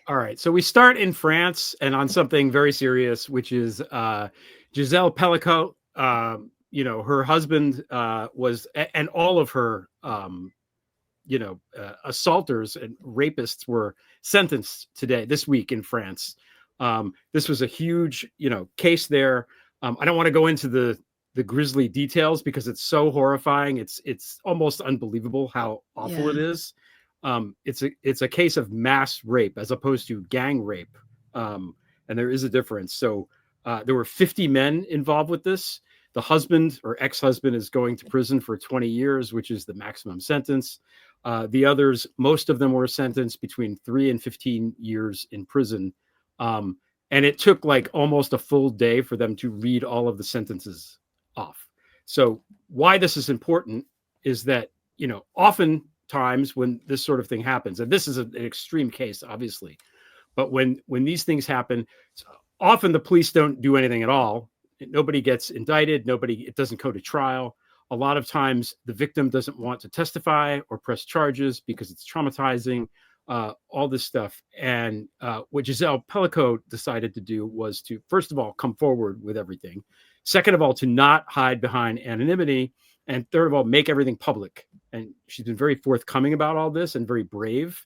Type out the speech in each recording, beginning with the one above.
All right. So we start in France and on something very serious, which is Gisèle Pelicot. Her husband and all of her, assaulters and rapists were sentenced this week in France. This was a huge, case there. I don't want to go into the grisly details because it's so horrifying. It's almost unbelievable how awful it is. It's a case of mass rape as opposed to gang rape, and there is a difference. So there were 50 men involved with this. The husband or ex-husband is going to prison for 20 years, which is the maximum sentence. The others, most of them were sentenced between 3 and 15 years in prison. And it took like almost a full day for them to read all of the sentences off. So why this is important is that, oftentimes when this sort of thing happens, and this is an extreme case, obviously, but when these things happen, often the police don't do anything at all. Nobody gets indicted. It doesn't go to trial. A lot of times the victim doesn't want to testify or press charges because it's traumatizing, all this stuff. And what Gisèle Pelicot decided to do was to, first of all, come forward with everything. Second of all, to not hide behind anonymity. And third of all, make everything public. And she's been very forthcoming about all this and very brave.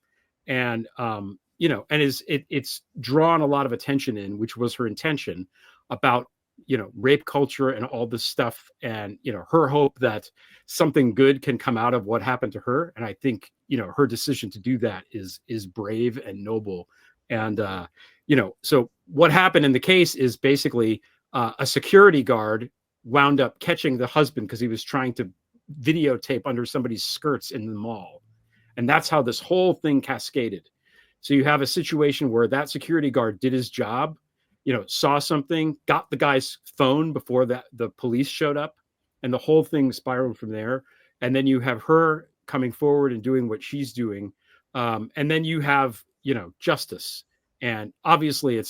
And, it's drawn a lot of attention in, which was her intention, about rape culture and all this stuff, and her hope that something good can come out of what happened to her. And I think her decision to do that is brave and noble. And so what happened in the case is basically a security guard wound up catching the husband because he was trying to videotape under somebody's skirts in the mall, and that's how this whole thing cascaded. So you have a situation where that security guard did his job, saw something, got the guy's phone before the police showed up, and the whole thing spiraled from there. And then you have her coming forward and doing what she's doing. And then you have, justice. And obviously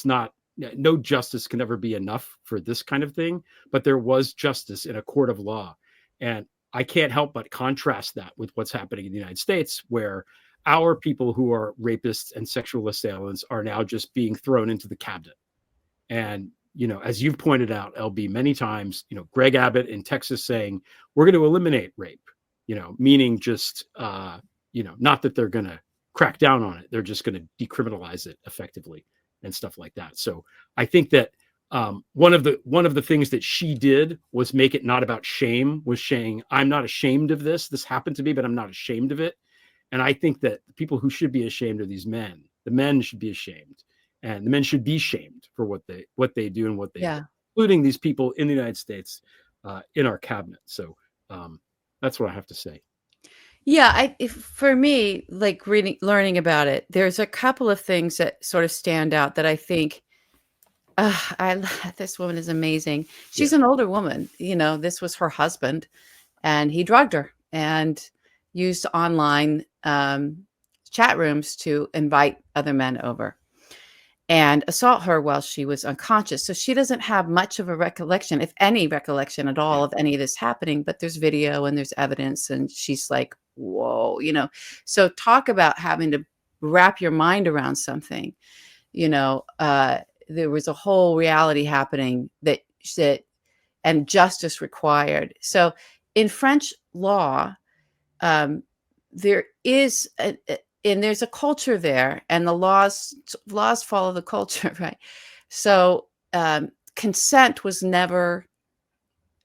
no justice can ever be enough for this kind of thing, but there was justice in a court of law. And I can't help but contrast that with what's happening in the United States, where our people who are rapists and sexual assailants are now just being thrown into the cabinet. And, as you've pointed out, LB, many times, Greg Abbott in Texas saying, we're going to eliminate rape, meaning just, not that they're going to crack down on it. They're just going to decriminalize it effectively and stuff like that. So I think that one of the things that she did was make it not about shame, was saying, I'm not ashamed of this. This happened to me, but I'm not ashamed of it. And I think that the people who should be ashamed are these men. The men should be ashamed. And the men should be shamed for what they do and what they do, including these people in the United States, in our cabinet. So that's what I have to say. Yeah, for me, like learning about it, there's a couple of things that sort of stand out that I think, this woman is amazing. She's an older woman. This was her husband, and he drugged her and used online chat rooms to invite other men over and assault her while she was unconscious. So she doesn't have much of a recollection, if any recollection at all, of any of this happening, but there's video and there's evidence, and she's like, whoa, So talk about having to wrap your mind around something. There was a whole reality happening that and justice required. So in French law, there is and there's a culture there, and the laws follow the culture, right? So consent was never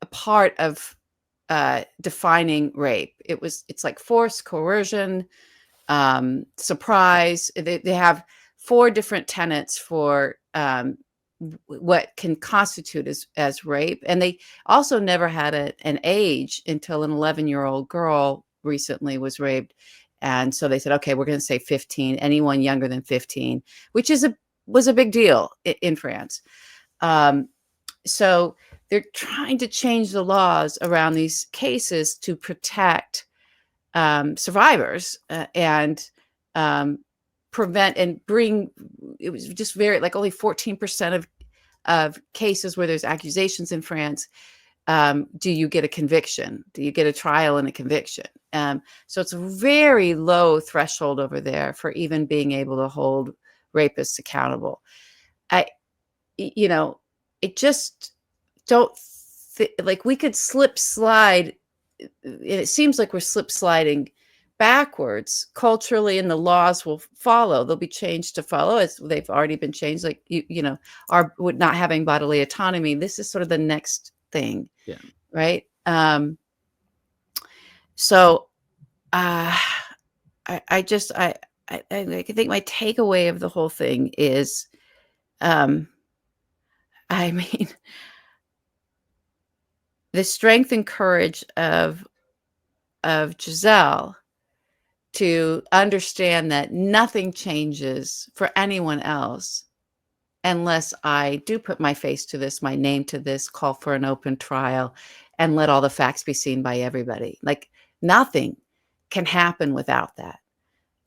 a part of defining rape. It's like force, coercion, surprise. They have 4 different tenets for what can constitute as rape, and they also never had an age until an 11-year-old girl recently was raped. And so they said, okay, we're going to say 15, anyone younger than 15, which was a big deal in France. So they're trying to change the laws around these cases to protect survivors and prevent and bring. It was just very, like, only 14% of cases where there's accusations in France do you get a conviction? Do you get a trial and a conviction? So it's a very low threshold over there for even being able to hold rapists accountable. I, you know, it just don't like we could slide. It seems like we're slip sliding backwards culturally, and the laws will follow. They'll be changed to follow, as they've already been changed. Like you know, our not having bodily autonomy. This is sort of the next thing, Yeah. right? So, I just I think my takeaway of the whole thing is, I mean, the strength and courage of Gisèle to understand that nothing changes for anyone else unless I do put my face to this, my name to this, call for an open trial, and let all the facts be seen by everybody. Like nothing can happen without that.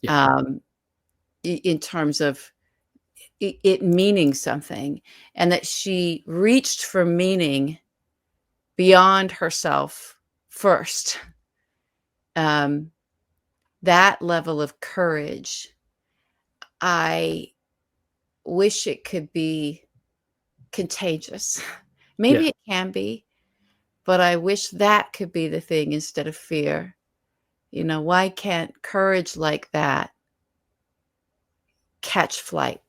Yeah. In terms of it meaning something, and that she reached for meaning beyond herself first. That level of courage, I wish it could be contagious. Maybe Yeah. it can be, but I wish that could be the thing instead of fear. You know, why can't courage like that catch flight?